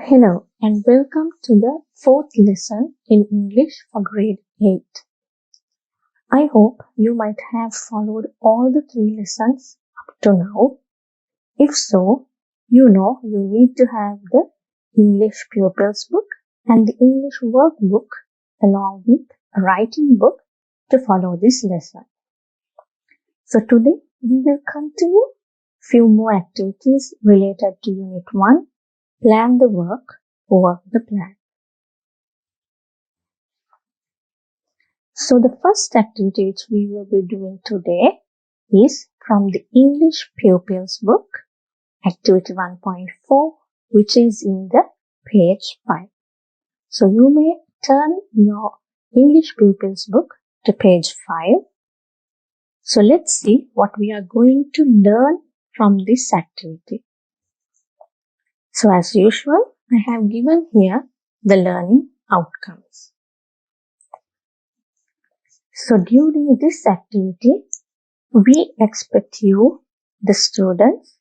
Hello and welcome to the fourth lesson in English for grade 8. I hope you might have followed all the 3 lessons up to now. If so, you know you need to have the English Pupils book and the English workbook along with a writing book to follow this lesson. So today we will continue few more activities related to Unit 1, Plan the work, work the plan. So the first activity which we will be doing today is from the English Pupils book, activity 1.4, which is in the page 5. So you may turn your English Pupils book to page 5. So let's see what we are going to learn from this activity. So as usual, I have given here the learning outcomes. So during this activity, we expect you, the students,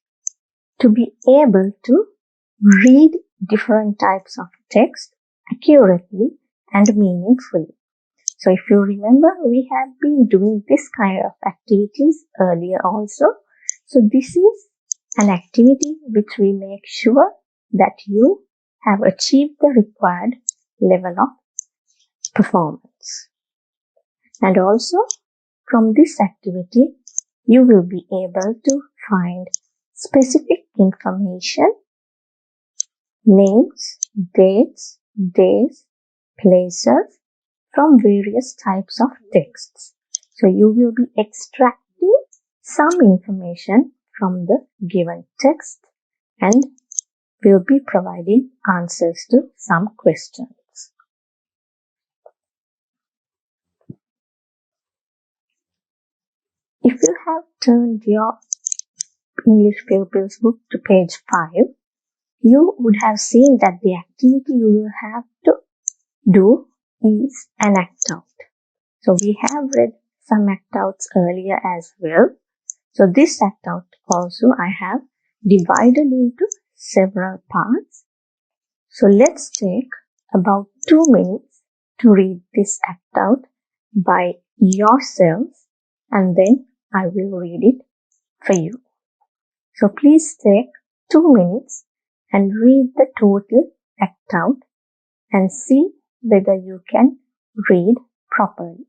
to be able to read different types of text accurately and meaningfully. So if you remember, we have been doing this kind of activities earlier also. So this is an activity which we make sure that you have achieved the required level of performance. And also, from this activity, you will be able to find specific information, names, dates, days, places from various types of texts. So you will be extracting some information from the given text and will be providing answers to some questions. If you have turned your English Pupils book to page 5, you would have seen that the activity you will have to do is an act out. So we have read some act outs earlier as well. So this act out also I have divided into several parts. So let's take about 2 minutes to read this act out by yourselves, and then I will read it for you. So please take 2 minutes and read the total act out and see whether you can read properly.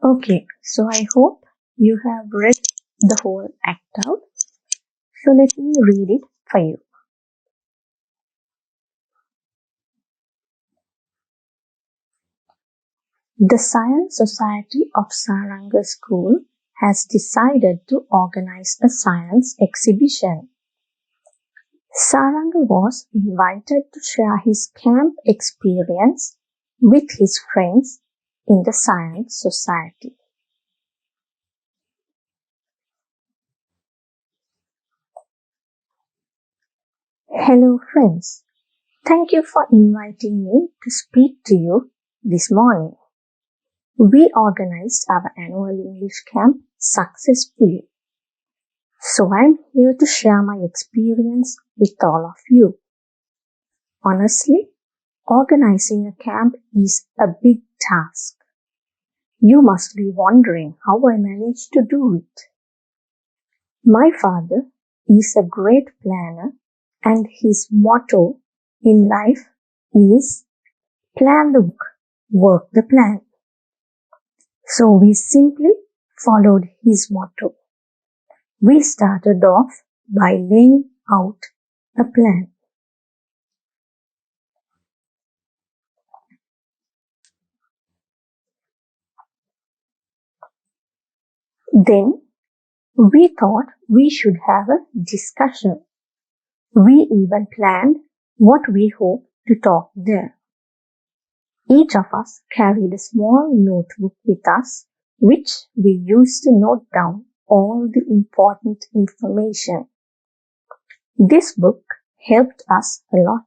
Okay, so I hope you have read the whole act out. So let me read it for you. The Science Society of Saranga School has decided to organize a science exhibition. Saranga was invited to share his camp experience with his friends in the Science Society. Hello friends, thank you for inviting me to speak to you this morning. We organized our annual English camp successfully. So I'm here to share my experience with all of you. Honestly, organizing a camp is a big task. You must be wondering how I managed to do it. My father is a great planner and his motto in life is plan the work the plan. So we simply followed his motto. We started off by laying out a plan. Then we thought we should have a discussion. We even planned what we hoped to talk there. Each of us carried a small notebook with us, which we used to note down all the important information. This book helped us a lot.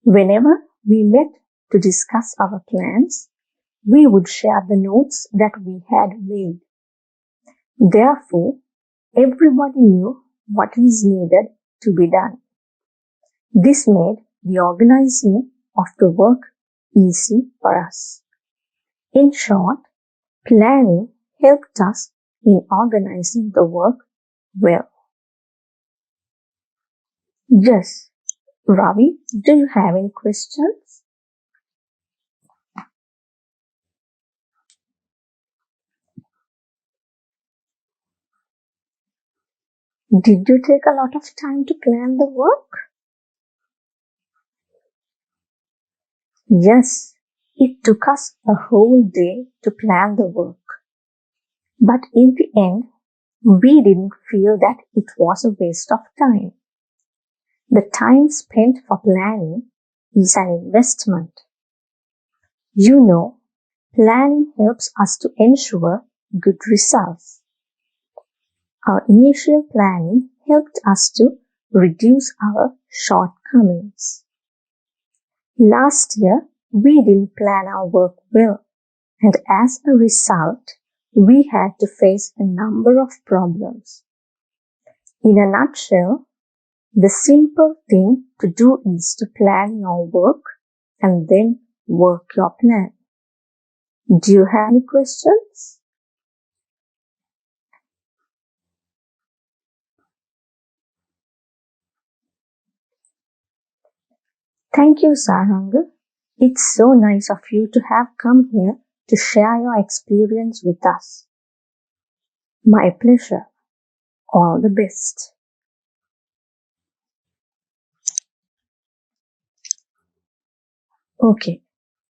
Whenever we met to discuss our plans, we would share the notes that we had made. Therefore, everybody knew what is needed to be done. This made the organizing of the work easy for us. In short, planning helped us in organizing the work well. Yes, Ravi, do you have any questions? Did you take a lot of time to plan the work? Yes, it took us a whole day to plan the work. But in the end, we didn't feel that it was a waste of time. The time spent for planning is an investment. You know, planning helps us to ensure good results. Our initial planning helped us to reduce our shortcomings. Last year, we didn't plan our work well, and as a result, we had to face a number of problems. In a nutshell, the simple thing to do is to plan your work and then work your plan. Do you have any questions? Thank you, Saranga. It's so nice of you to have come here to share your experience with us. My pleasure. All the best. Okay,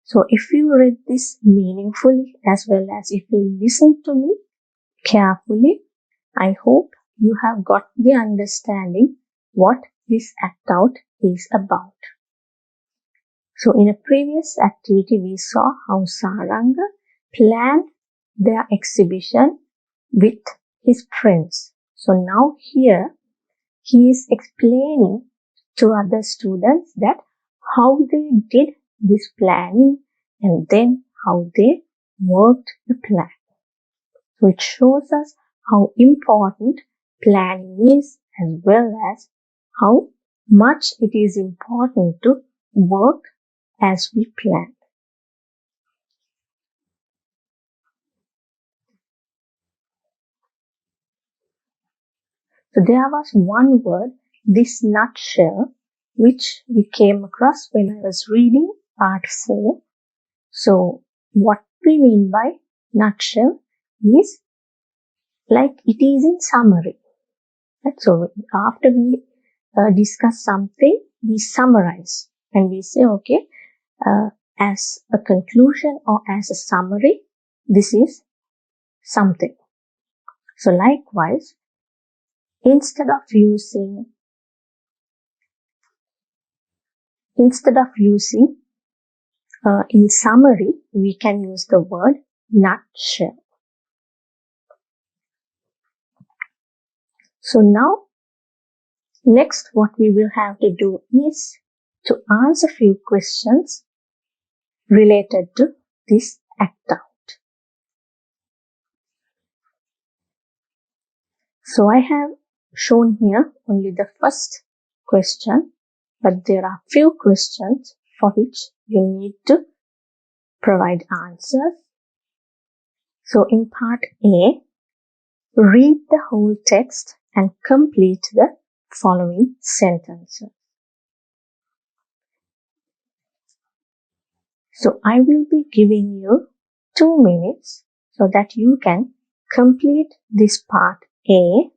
so if you read this meaningfully as well as if you listen to me carefully, I hope you have got the understanding what this act out is about. So in a previous activity, we saw how Saranga planned their exhibition with his friends. So now here he is explaining to other students that how they did this planning and then how they worked the plan. So it shows us how important planning is as well as how much it is important to work as we plan. So there was one word, this nutshell, which we came across when I was reading part 4. So what we mean by nutshell is like it is in summary. Right? So after we discuss something, we summarize and we say, okay, as a conclusion or as a summary, this is something. So likewise, instead of using in summary, we can use the word nutshell. So now, next what we will have to do is to answer a few questions related to this act out. So I have shown here only the first question, but there are few questions for which you need to provide answers. So in part A, read the whole text and complete the following sentences. So I will be giving you 2 minutes so that you can complete this part A,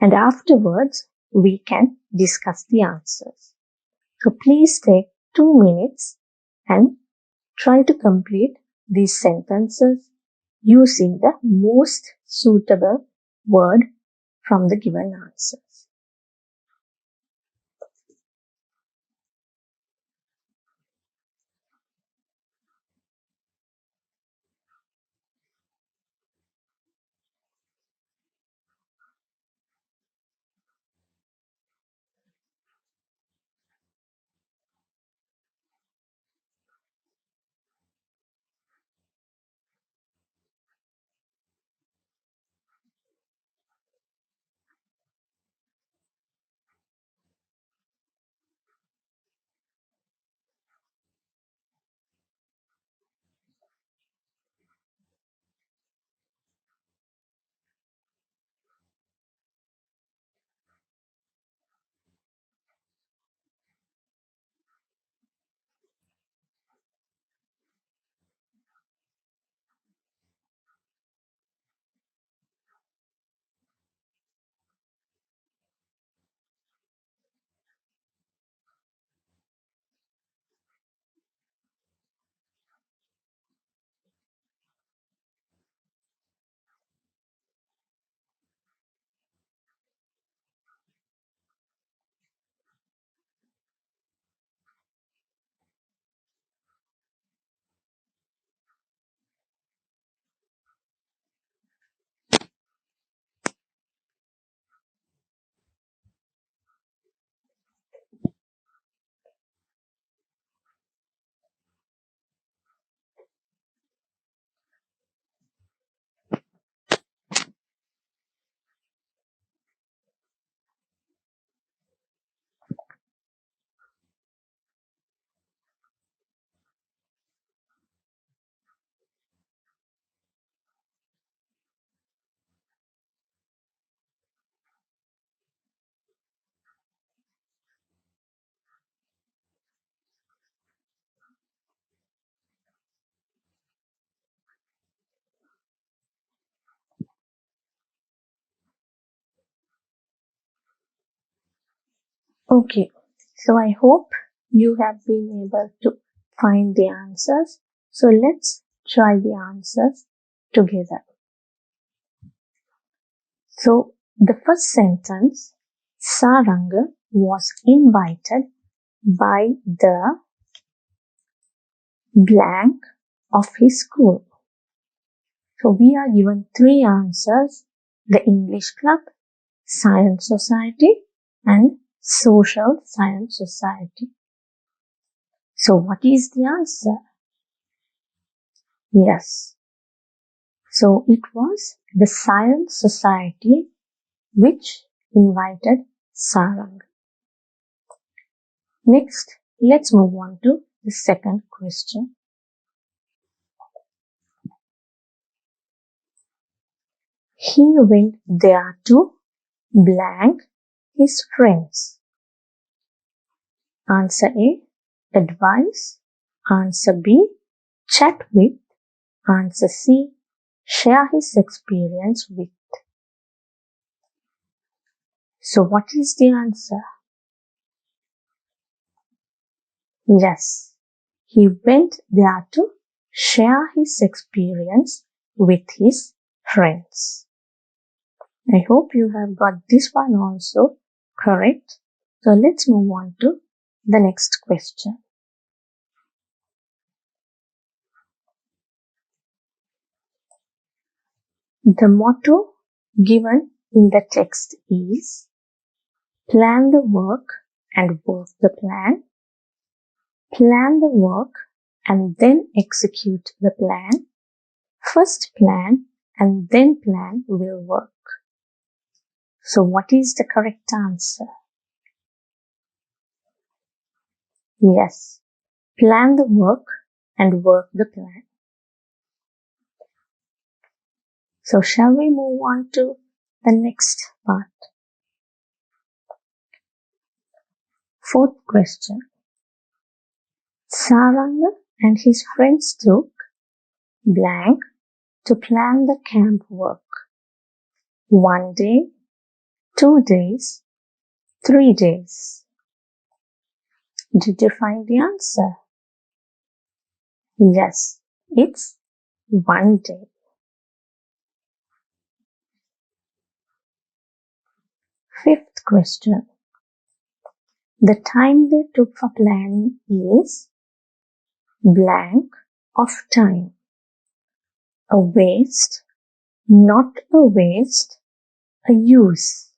and afterwards we can discuss the answers. So please take 2 minutes and try to complete these sentences using the most suitable word from the given answers. Okay, so I hope you have been able to find the answers. So let's try the answers together. So the first sentence, Saranga was invited by the blank of his school. So we are given 3 answers: the English Club, Science Society, and Social Science Society. So what is the answer? Yes. So it was the Science Society which invited Sarang. Next, let's move on to the second question. He went there to blank his friends. Answer A, advice. Answer B, chat with. Answer C, share his experience with. So what is the answer? Yes, he went there to share his experience with his friends. I hope you have got this one also correct. So let's move on to the next question. The motto given in the text is plan the work and work the plan. Plan the work and then execute the plan. First plan and then plan will work. So what is the correct answer? Yes, plan the work and work the plan. So shall we move on to the next part? Fourth question. Saranga and his friends took blank to plan the camp work. 1 day, 2 days, 3 days. Did you find the answer? Yes, it's 1 day. Fifth question. The time they took for planning is blank of time. A waste, not a waste, a use.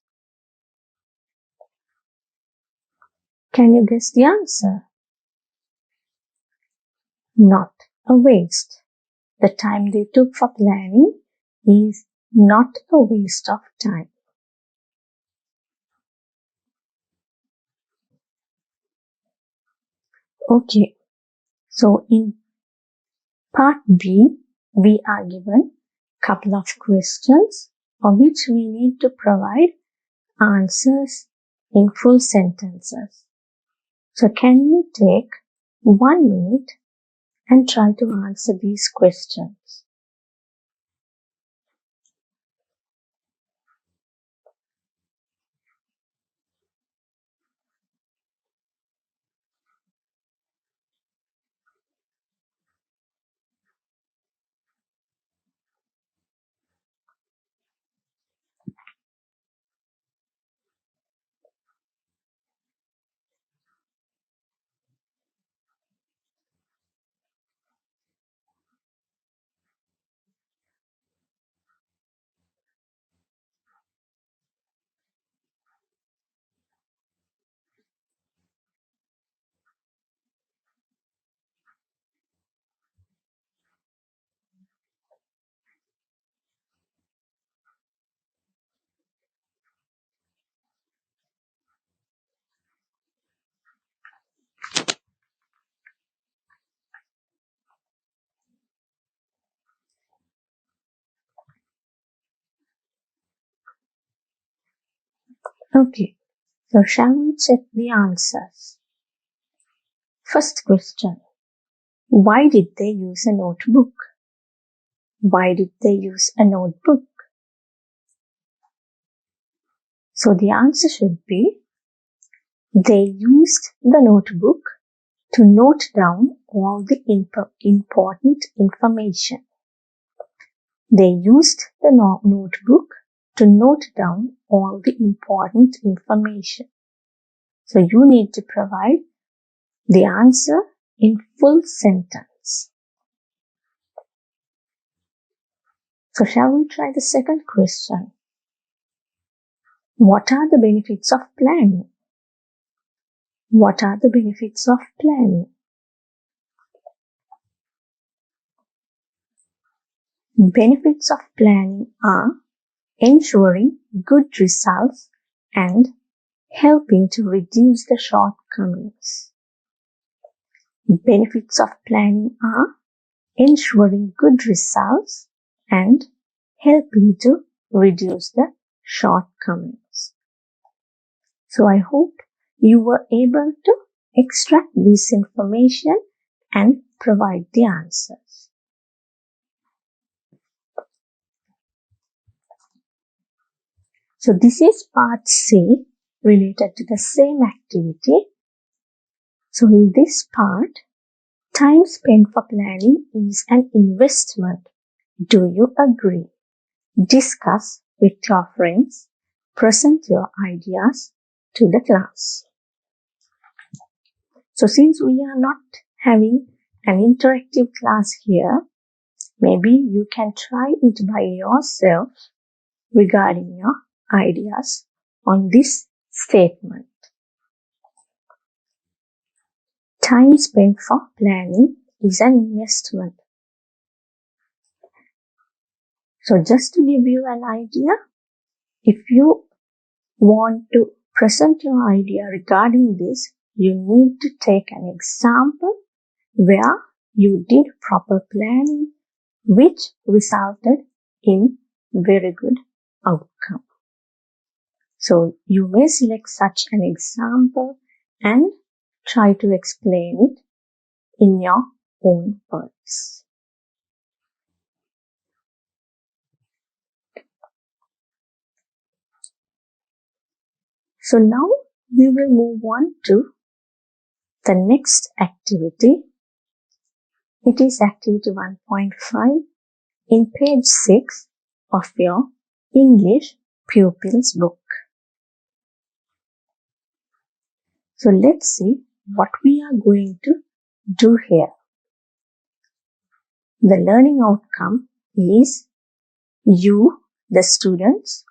Can you guess the answer? Not a waste. The time they took for planning is not a waste of time. Okay, so in part B, we are given a couple of questions for which we need to provide answers in full sentences. So can you take 1 minute and try to answer these questions? Okay, so shall we check the answers? First question. Why did they use a notebook? Why did they use a notebook? So the answer should be they used the notebook to note down all the important information. They used the notebook to note down all the important information. So you need to provide the answer in full sentence. So shall we try the second question? What are the benefits of planning? What are the benefits of planning? Benefits of planning are ensuring good results and helping to reduce the shortcomings. Benefits of planning are ensuring good results and helping to reduce the shortcomings. So I hope you were able to extract this information and provide the answers. So this is part C related to the same activity. So in this part, time spent for planning is an investment. Do you agree? Discuss with your friends. Present your ideas to the class. So since we are not having an interactive class here, maybe you can try it by yourself regarding your ideas on this statement. Time spent for planning is an investment. So just to give you an idea, if you want to present your idea regarding this, you need to take an example where you did proper planning, which resulted in very good outcome. So you may select such an example and try to explain it in your own words. So now we will move on to the next activity. It is activity 1.5 in page 6 of your English pupils book. So let's see what we are going to do here. The learning outcome is you, the students,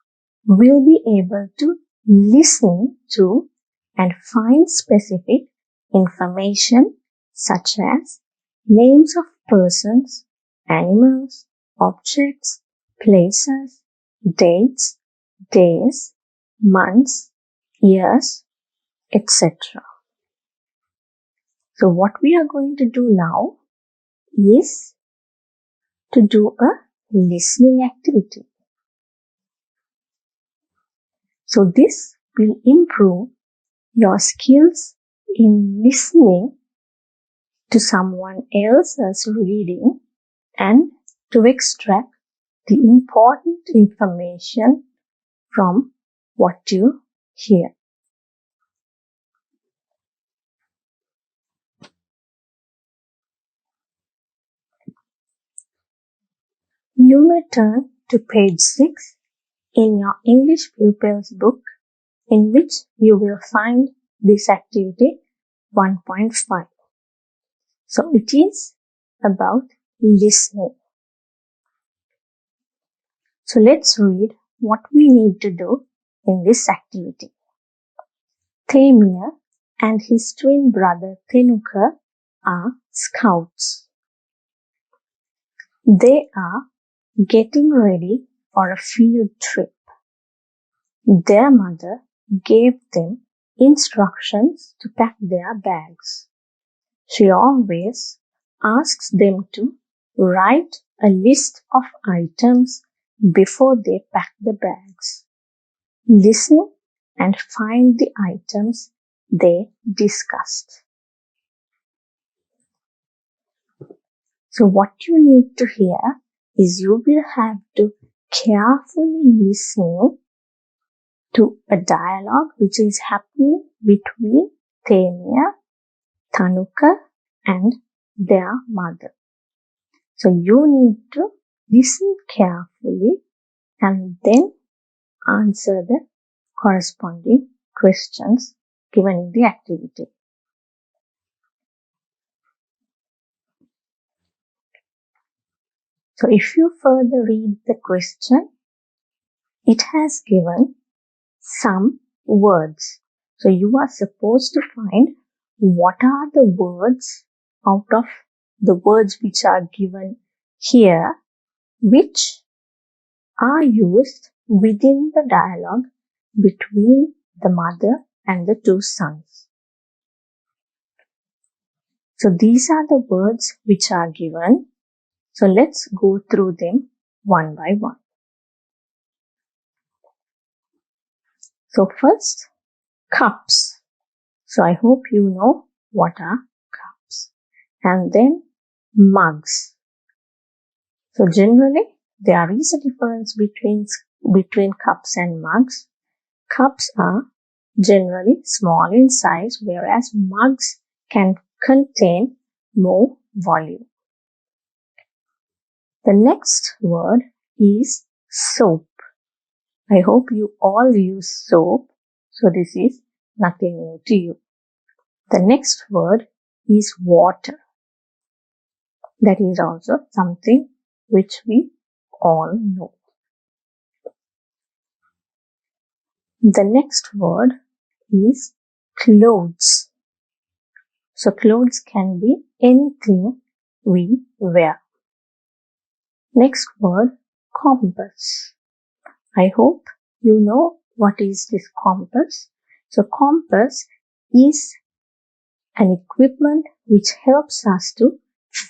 will be able to listen to and find specific information such as names of persons, animals, objects, places, dates, days, months, years, etc. So what we are going to do now is to do a listening activity. So this will improve your skills in listening to someone else's reading and to extract the important information from what you hear. You may turn to page 6 in your English pupils book, in which you will find this activity 1.5. So it is about listening. So let's read what we need to do in this activity. Tamir and his twin brother Tenuka are scouts. They are getting ready for a field trip. Their mother gave them instructions to pack their bags. She always asks them to write a list of items before they pack the bags. Listen and find the items they discussed. So what you need to hear is you will have to carefully listen to a dialogue which is happening between Tamir, Tanuka and their mother. So you need to listen carefully and then answer the corresponding questions given in the activity. So if you further read the question, it has given some words. So you are supposed to find what are the words out of the words which are given here, which are used within the dialogue between the mother and the two sons. So these are the words which are given. So let's go through them one by one. So first, cups. So I hope you know what are cups. And then mugs. So generally there is a difference between between cups and mugs. Cups are generally small in size, whereas mugs can contain more volume. The next word is soap. I hope you all use soap, so this is nothing new to you. The next word is water. That is also something which we all know. The next word is clothes. So clothes can be anything we wear. Next word, compass. I hope you know what is this compass. So compass is an equipment which helps us to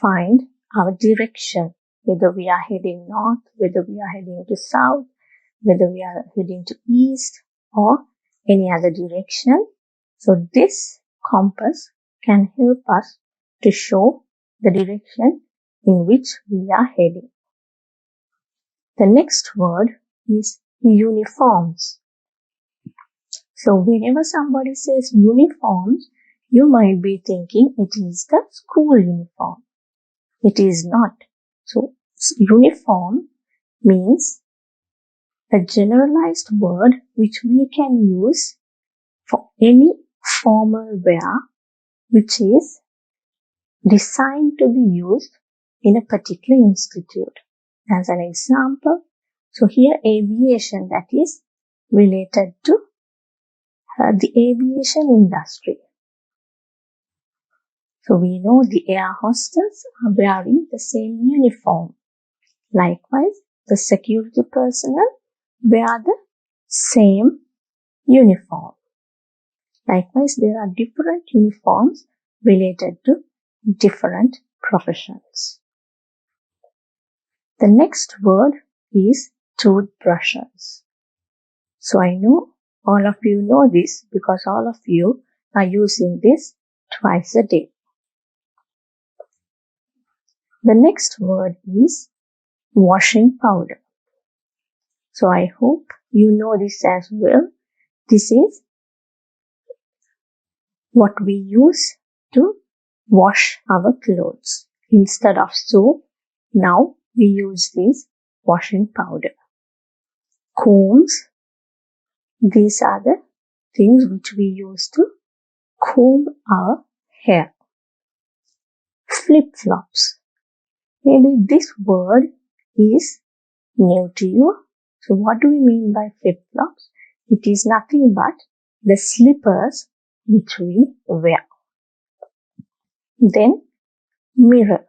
find our direction, whether we are heading north, whether we are heading to south, whether we are heading to east or any other direction. So this compass can help us to show the direction in which we are heading. The next word is uniforms. So whenever somebody says uniforms, you might be thinking it is the school uniform. It is not. So uniform means a generalized word which we can use for any formal wear which is designed to be used in a particular institute. As an example, so here aviation, that is related to the aviation industry. So we know the air hostess are wearing the same uniform. Likewise, the security personnel wear the same uniform. Likewise, there are different uniforms related to different professions. The next word is toothbrushes. So I know all of you know this because all of you are using this twice a day. The next word is washing powder. So I hope you know this as well. This is what we use to wash our clothes. Instead of soap, now we use this washing powder. Combs. These are the things which we use to comb our hair. Flip-flops. Maybe this word is new to you. So what do we mean by flip-flops? It is nothing but the slippers which we wear. Then mirror.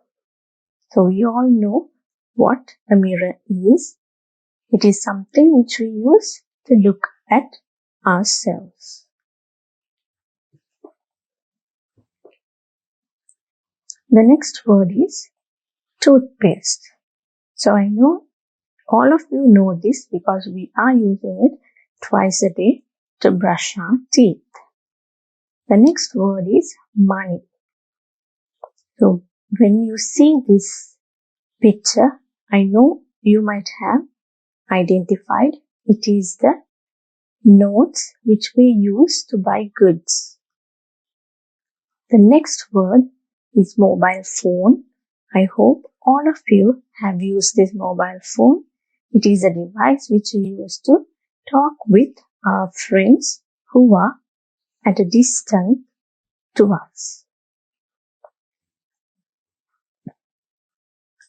So we all know what a mirror is. It is something which we use to look at ourselves. The next word is toothpaste. So I know all of you know this because we are using it twice a day to brush our teeth. The next word is money. So when you see this picture, I know you might have identified it is the notes which we use to buy goods. The next word is mobile phone. I hope all of you have used this mobile phone. It is a device which we use to talk with our friends who are at a distance to us.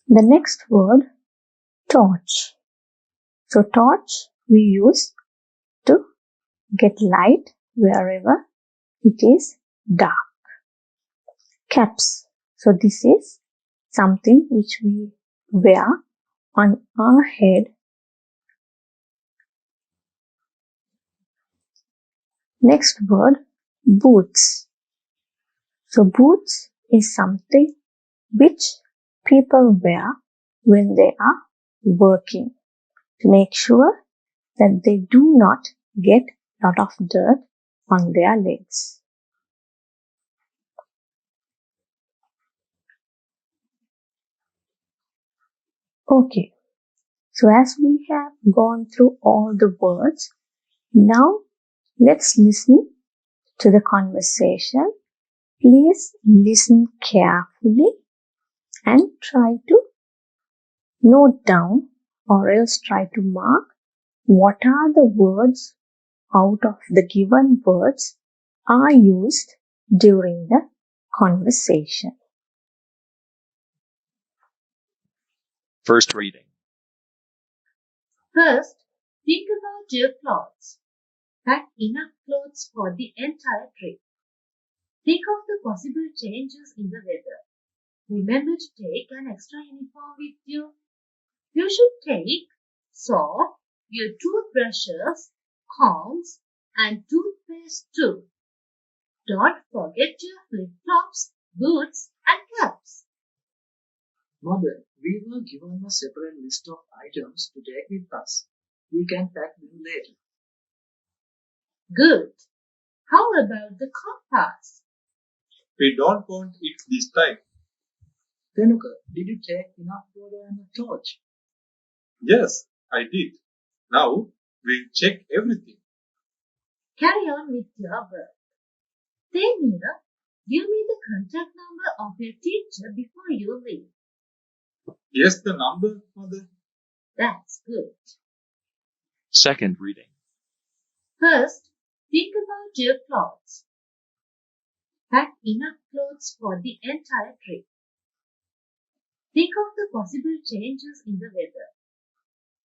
The next word, torch. So torch we use to get light wherever it is dark. Caps. So this is something which we wear on our head. Next word, boots. So boots is something which people wear when they are working to make sure that they do not get a lot of dirt on their legs. Okay, So as we have gone through all the words, now let's listen to the conversation. Please listen carefully and try to note down or else try to mark what are the words out of the given words are used during the conversation. First reading. First, think about your clothes. Pack enough clothes for the entire trip. Think of the possible changes in the weather. Remember to take an extra uniform with you. You should take soap, your toothbrushes, combs, and toothpaste too. Don't forget your flip-flops, boots, and caps. Mother, we were given a separate list of items to take with us. We can pack them later. Good. How about the compass? We don't want it this time. Tenuka, did you take enough water and a torch? Yes, I did. Now we'll check everything. Carry on with your work. Temira, give me the contact number of your teacher before you leave. Yes, the number, Mother. That's good. Second reading. First, think about your clothes. Pack enough clothes for the entire trip. Think of the possible changes in the weather.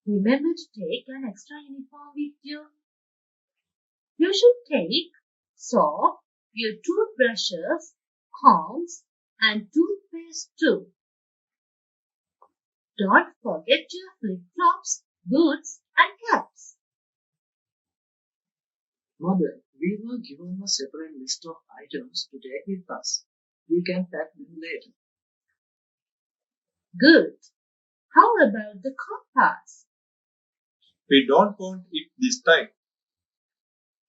Remember to take an extra uniform with you. You should take soap, your toothbrushes, combs, and toothpaste too. Don't forget your flip-flops, boots, and caps. Mother, we were given a separate list of items to take with us. We can pack them later. Good. How about the compass? We don't want it this time.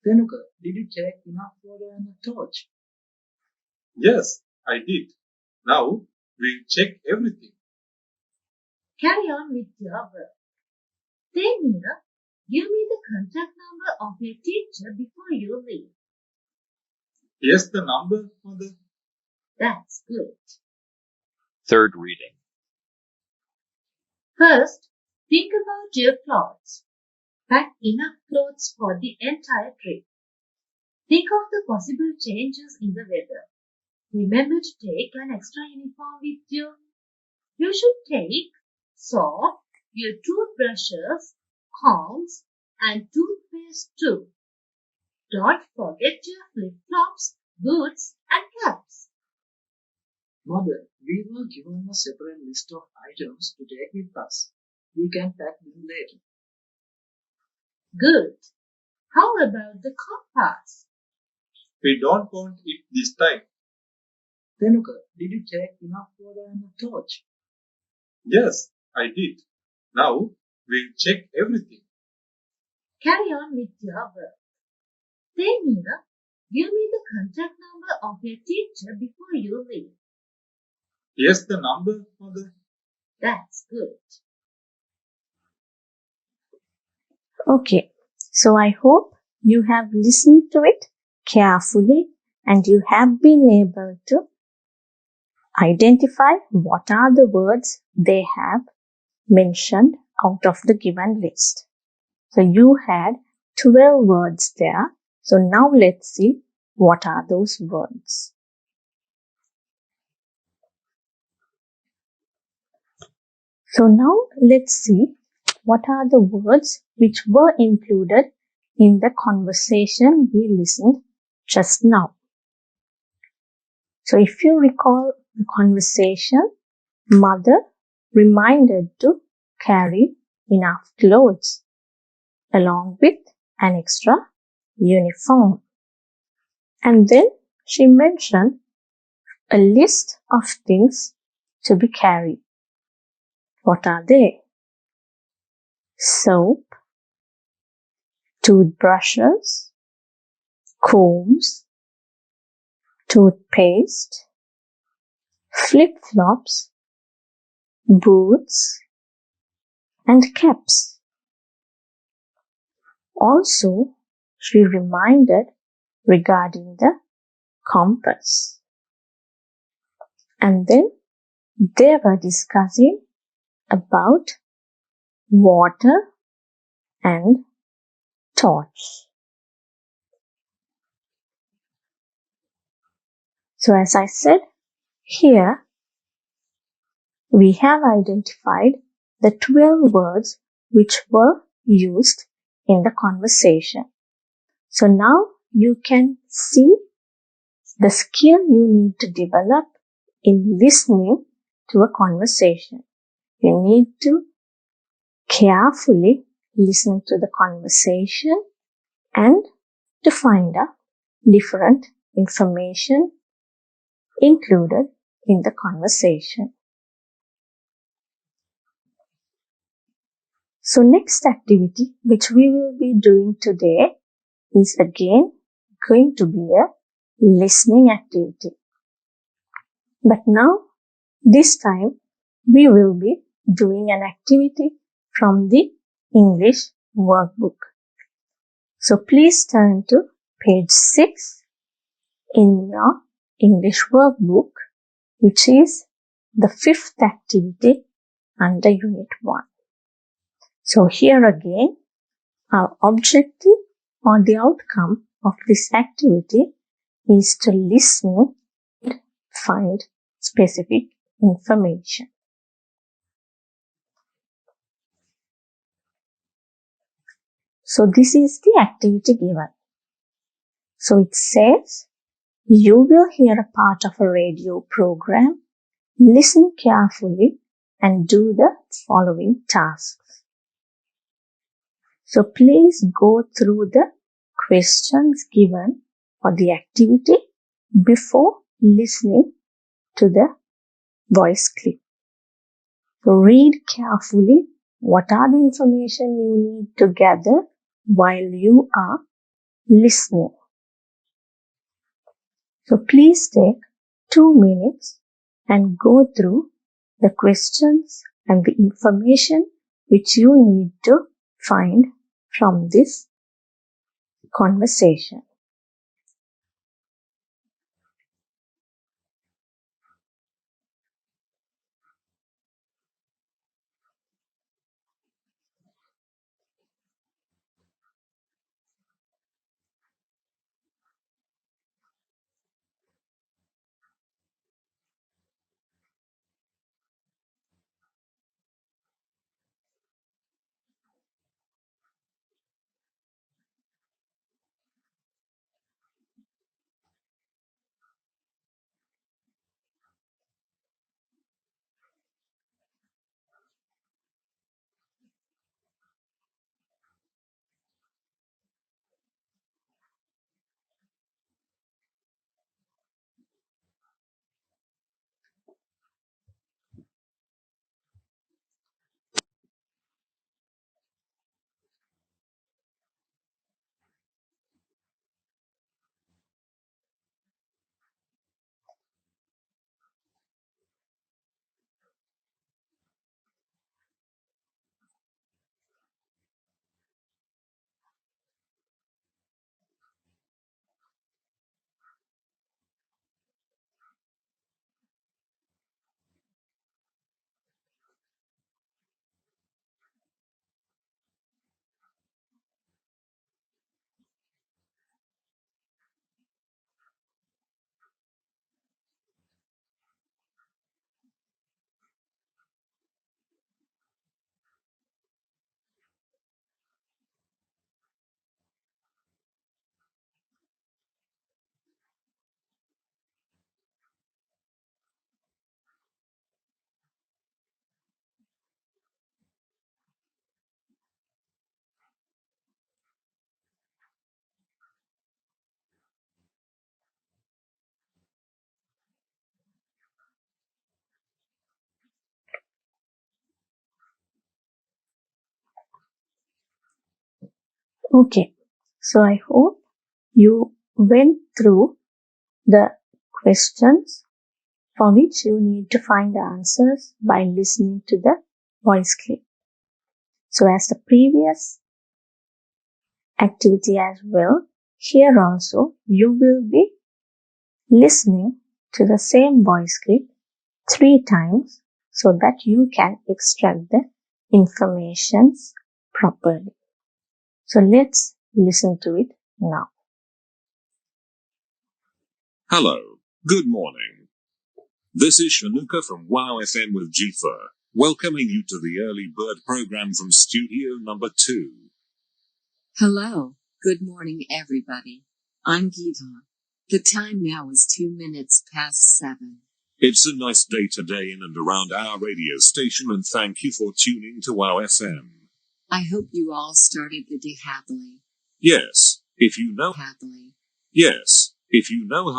Tenuka, did you take enough water and a torch? Yes, I did. Now we'll check everything. Carry on with your work. Temira, give me the contact number of your teacher before you leave. Yes, the number, Mother. That's good. Third reading. First, think about your clothes. Pack enough clothes for the entire trip. Think of the possible changes in the weather. Remember to take an extra uniform with you. You should take soap, your toothbrushes, combs, and toothpaste too. Don't forget your flip-flops, boots, and caps. Mother, we were given a separate list of items to take with us. We can pack them later. Good. How about the compass? We don't want it this time. Tenuka, did you take enough water and a torch? Yes, I did. Now we'll check everything. Carry on with your work. Temira, give me the contact number of your teacher before you leave. Yes, the number, Mother. That's good. Okay, so I hope you have listened to it carefully and you have been able to identify what are the words they have mentioned out of the given list. So you had 12 words there. So now let's see what are those words. So now let's see what are the words which were included in the conversation we listened just now. So if you recall the conversation, mother reminded to carry enough clothes along with an extra uniform. And then she mentioned a list of things to be carried. What are they? Soap, toothbrushes, combs, toothpaste, flip-flops, boots, and caps. Also, she reminded regarding the compass. And then they were discussing about water and torch. So as I said, here we have identified the 12 words which were used in the conversation. So now you can see the skill you need to develop in listening to a conversation. You need to carefully listen to the conversation and to find out different information included in the conversation. So next activity which we will be doing today is again going to be a listening activity. But now this time we will be doing an activity from the English workbook. So please turn to page 6 in your English workbook, which is the 5th activity under Unit 1. So here again, our objective or the outcome of this activity is to listen and find specific information. So this is the activity given. So it says, you will hear a part of a radio program, listen carefully and do the following tasks. So please go through the questions given for the activity before listening to the voice clip. So read carefully what are the information you need to gather while you are listening. So please take 2 minutes and go through the questions and the information which you need to find from this conversation. Okay, so I hope you went through the questions for which you need to find the answers by listening to the voice clip. So as the previous activity as well, here also you will be listening to the same voice clip 3 times so that you can extract the information properly. So let's listen to it now. Hello, good morning. This is Shanuka from Wow FM with Jifa, welcoming you to the early bird program from studio number 2. Hello, good morning everybody. I'm Geeta. The time now is 2 minutes past 7. It's a nice day today in and around our radio station, and thank you for tuning to Wow FM. I hope you all started the day happily. Yes, if you know how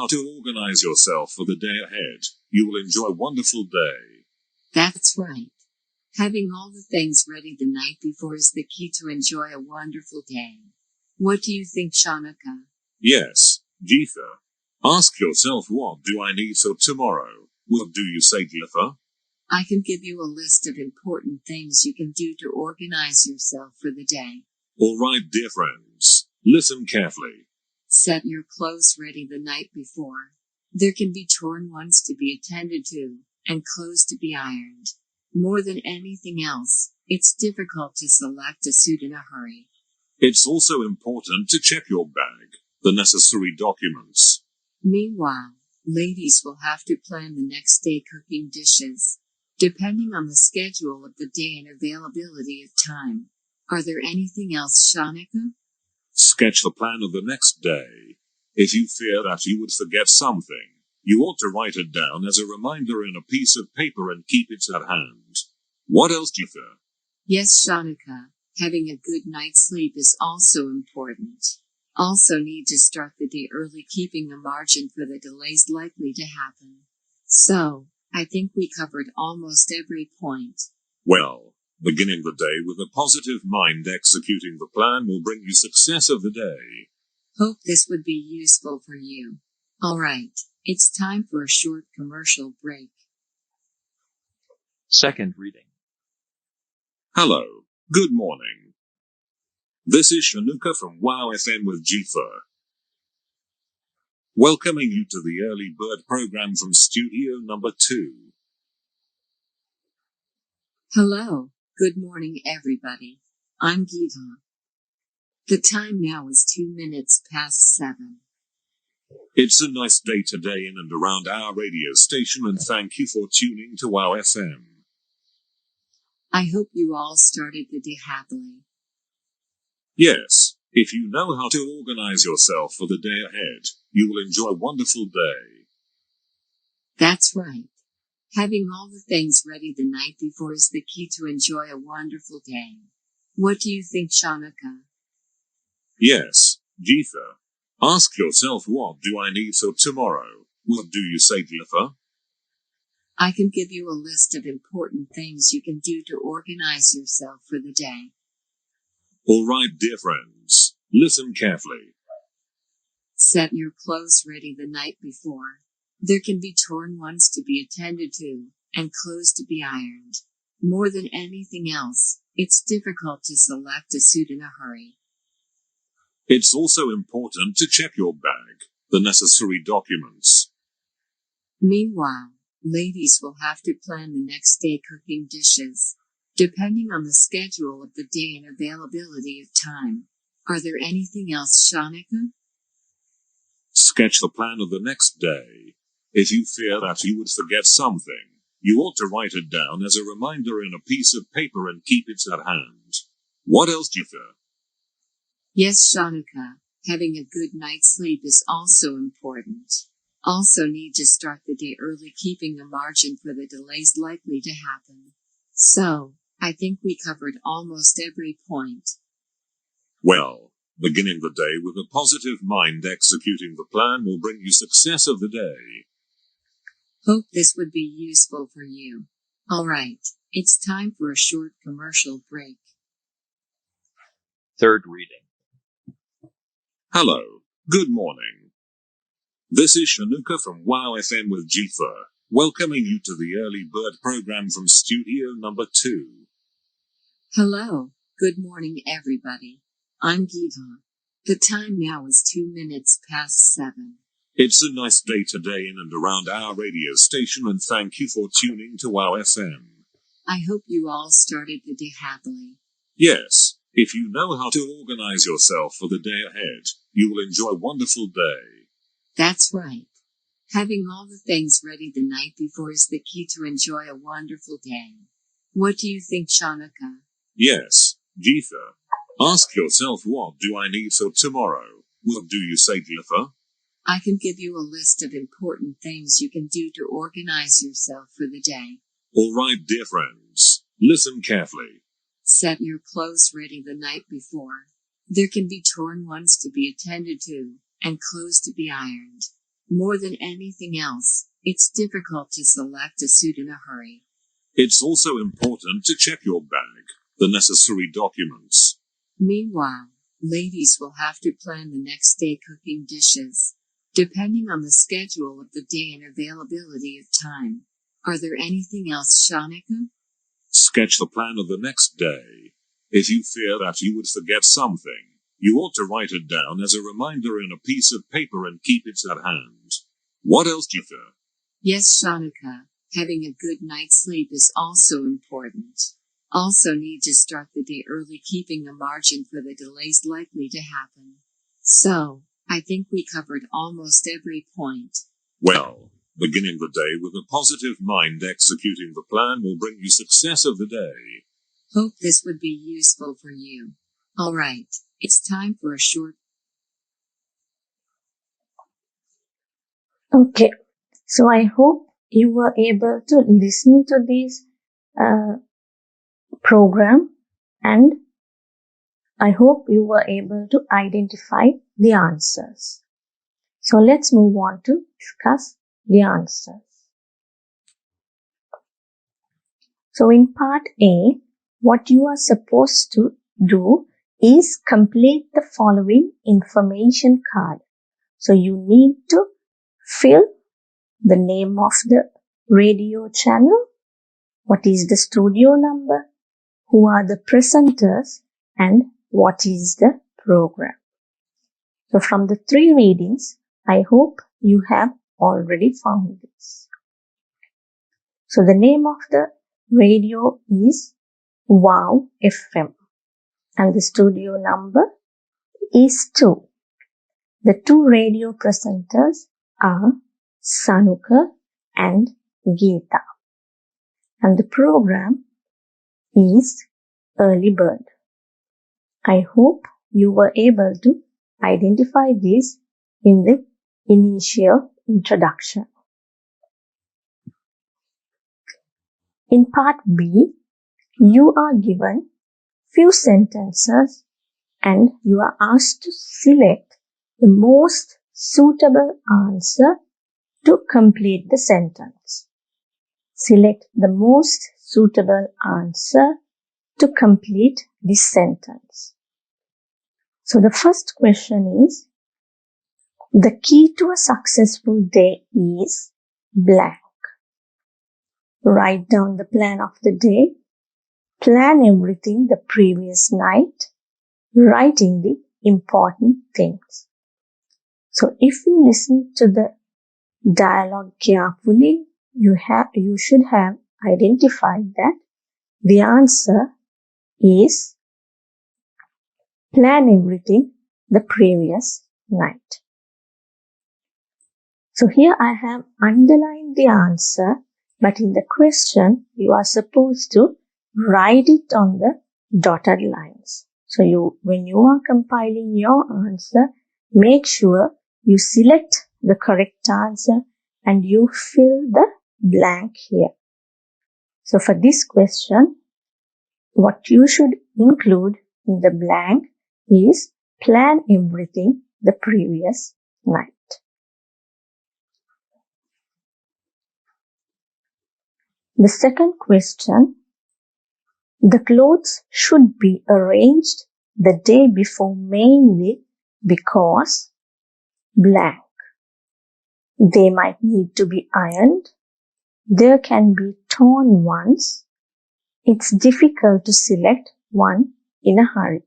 to organize yourself for the day ahead, you will enjoy a wonderful day. That's right. Having all the things ready the night before is the key to enjoy a wonderful day. What do you think, Shanuka? Yes, Geetha. Ask yourself, what do I need for tomorrow? What do you say, Geetha? I can give you a list of important things you can do to organize yourself for the day. All right, dear friends, listen carefully. Set your clothes ready the night before. There can be torn ones to be attended to, and clothes to be ironed. More than anything else, it's difficult to select a suit in a hurry. It's also important to check your bag, the necessary documents. Meanwhile, ladies will have to plan the next day cooking dishes, depending on the schedule of the day and availability of time. Are there anything else, Shanuka? Sketch the plan of the next day. If you fear that you would forget something, you ought to write it down as a reminder in a piece of paper and keep it at hand. What else, Geetha? Yes, Shanuka, having a good night's sleep is also important. Also need to start the day early, keeping a margin for the delays likely to happen. So, I think we covered almost every point. Well, beginning the day with a positive mind, executing the plan will bring you success of the day. Hope this would be useful for you. Alright, it's time for a short commercial break. Second reading. Hello, good morning. This is Shanuka from Wow FM with Jifa, welcoming you to the early bird program from studio number 2. Hello, good morning everybody. I'm Geeta. The time now is 2 minutes past 7. It's a nice day today in and around our radio station, and thank you for tuning to Wow FM. I hope you all started the day happily. Yes, if you know how to organize yourself for the day ahead, you will enjoy a wonderful day. That's right. Having all the things ready the night before is the key to enjoy a wonderful day. What do you think, Shanuka? Yes, Geetha. Ask yourself, what do I need for tomorrow? What do you say, Geetha? I can give you a list of important things you can do to organize yourself for the day. All right, dear friends, listen carefully. Set your clothes ready the night before. There can be torn ones to be attended to, and clothes to be ironed. More than anything else, it's difficult to select a suit in a hurry. It's also important to check your bag, the necessary documents. Meanwhile, ladies will have to plan the next day cooking dishes, depending on the schedule of the day and availability of time. Are there anything else, Shanuka? Sketch the plan of the next day. If you fear that you would forget something, you ought to write it down as a reminder in a piece of paper and keep it at hand. What else, Geetha? Yes, Shanuka, having a good night's sleep is also important. Also need to start the day early, keeping a margin for the delays likely to happen. So, I think we covered almost every point. Well, beginning the day with a positive mind, executing the plan will bring you success of the day. Hope this would be useful for you. Alright, it's time for a short commercial break. Third reading. Hello, good morning. This is Shanuka from Wow FM with Jifa, welcoming you to the early bird program from studio number 2. Hello, Good morning, everybody. I'm Geeta. The time now is 2 minutes past 7. It's a nice day today in and around our radio station, and thank you for tuning to our FM. I hope you all started the day happily. Yes, if you know how to organize yourself for the day ahead, you will enjoy a wonderful day. That's right. Having all the things ready the night before is the key to enjoy a wonderful day. What do you think, Shanika? Yes, Geetha. Ask yourself, what do I need for tomorrow? What do you say, Geetha? I can give you a list of important things you can do to organize yourself for the day. All right, dear friends, listen carefully. Set your clothes ready the night before. There can be torn ones to be attended to, and clothes to be ironed. More than anything else, it's difficult to select a suit in a hurry. It's also important to check your bag, the necessary documents. Meanwhile, ladies will have to plan the next day cooking dishes, depending on the schedule of the day and availability of time. Are there anything else, Shanika? Sketch the plan of the next day. If you fear that you would forget something, you ought to write it down as a reminder in a piece of paper and keep it at hand. What else, Geetha? Yes, Shanika. Having a good night's sleep is also important. Also need to start the day early, keeping a margin for the delays likely to happen. So, I think we covered almost every point. Well, beginning the day with a positive mind, executing the plan will bring you success of the day. Hope this would be useful for you. Alright, it's time for a short. Okay, so I hope you were able to listen to this program, and I hope you were able to identify the answers. So let's move on to discuss the answers. So in part A, what you are supposed to do is complete the following information card. So you need to fill the name of the radio channel, what is the studio number, who are the presenters, and what is the program. So from the 3 readings, I hope you have already found this. So the name of the radio is Wow FM, and the studio number is 2. The 2 radio presenters are Sanuka and Geeta, and the program is Early Bird. I hope you were able to identify this in the initial introduction. In part B, you are given few sentences and you are asked to select the most suitable answer to complete the sentence. Select the most suitable answer to complete this sentence. So the first question is, the key to a successful day is blank. Write down the plan of the day. Plan everything the previous night, writing the important things. So if you listen to the dialogue carefully, you should have identified that the answer is plan everything the previous night. So here I have underlined the answer, but in the question you are supposed to write it on the dotted lines. So when you are compiling your answer, make sure you select the correct answer and you fill the blank here. So for this question, what you should include in the blank is plan everything the previous night. The second question, the clothes should be arranged the day before mainly because blank. They might need to be ironed. There can be torn ones. It's difficult to select one in a hurry.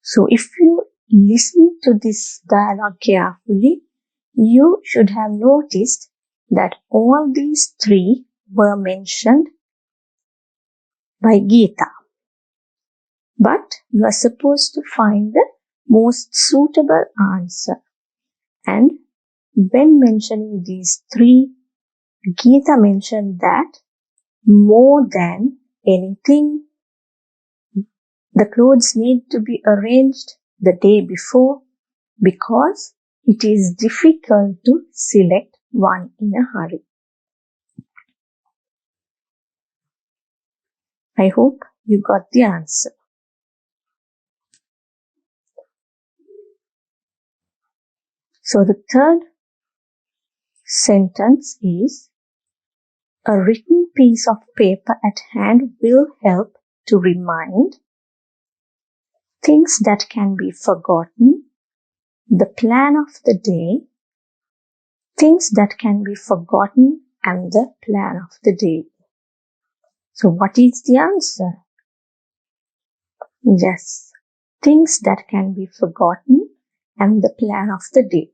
So if you listen to this dialogue carefully, you should have noticed that all these three were mentioned by Geeta. But you are supposed to find the most suitable answer. And when mentioning these three, Geeta mentioned that more than anything, the clothes need to be arranged the day before because it is difficult to select one in a hurry. I hope you got the answer. So the third sentence is, a written piece of paper at hand will help to remind things that can be forgotten, the plan of the day, things that can be forgotten, and the plan of the day. So what is the answer? Yes, things that can be forgotten and the plan of the day.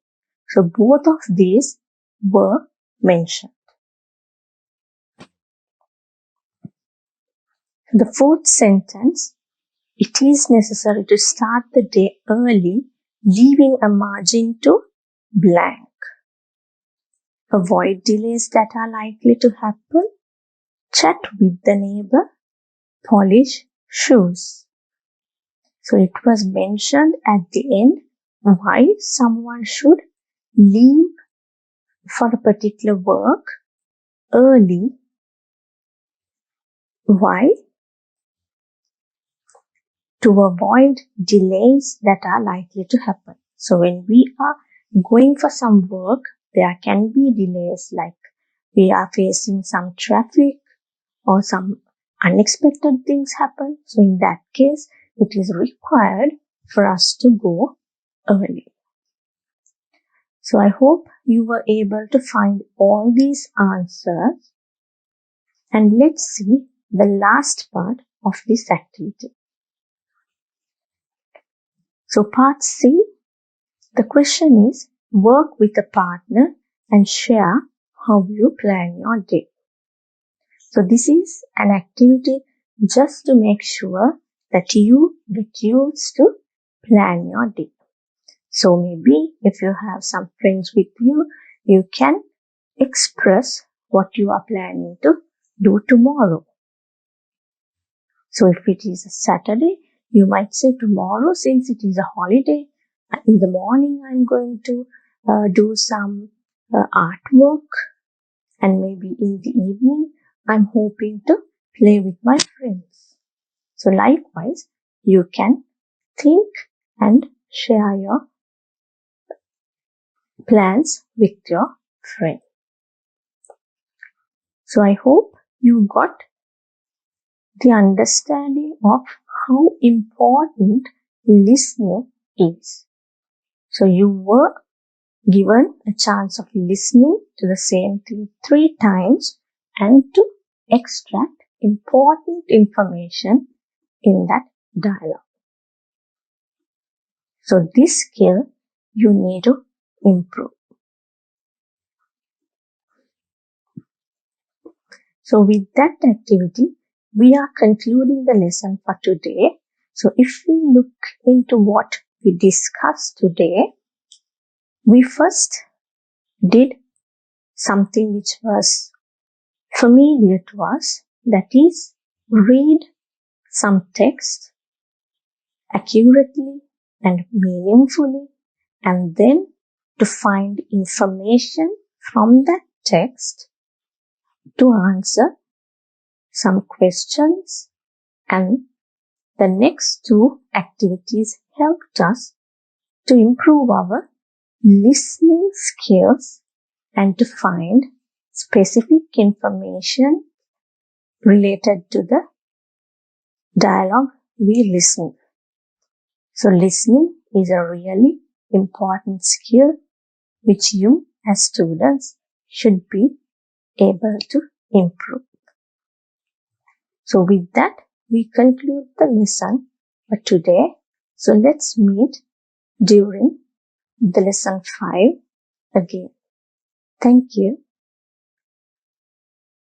So both of these were mentioned. The fourth sentence, it is necessary to start the day early, leaving a margin to blank. Avoid delays that are likely to happen. Chat with the neighbor. Polish shoes. So it was mentioned at the end why someone should leave for a particular work early. Why? To avoid delays that are likely to happen. So when we are going for some work, there can be delays, like we are facing some traffic or some unexpected things happen. So in that case, it is required for us to go early. So I hope you were able to find all these answers. And let's see the last part of this activity. So part C, the question is, work with a partner and share how you plan your day. So this is an activity just to make sure that you get used to plan your day. So maybe if you have some friends with you, you can express what you are planning to do tomorrow. So if it is a Saturday, you might say tomorrow, since it is a holiday, in the morning I'm going to do some artwork, and maybe in the evening I'm hoping to play with my friends. So likewise, you can think and share your plans with your friend. So I hope you got the understanding of how important listening is. So you were given a chance of listening to the same thing 3 times and to extract important information in that dialogue. So this skill you need to improve. So with that activity, we are concluding the lesson for today. So if we look into what we discussed today, we first did something which was familiar to us, that is, read some text accurately and meaningfully, and then to find information from that text to answer some questions. And the next 2 activities helped us to improve our listening skills and to find specific information related to the dialogue we listen. So listening is a really important skill which you as students should be able to improve. So with that, we conclude the lesson for today. So let's meet during the lesson 5 again. Thank you.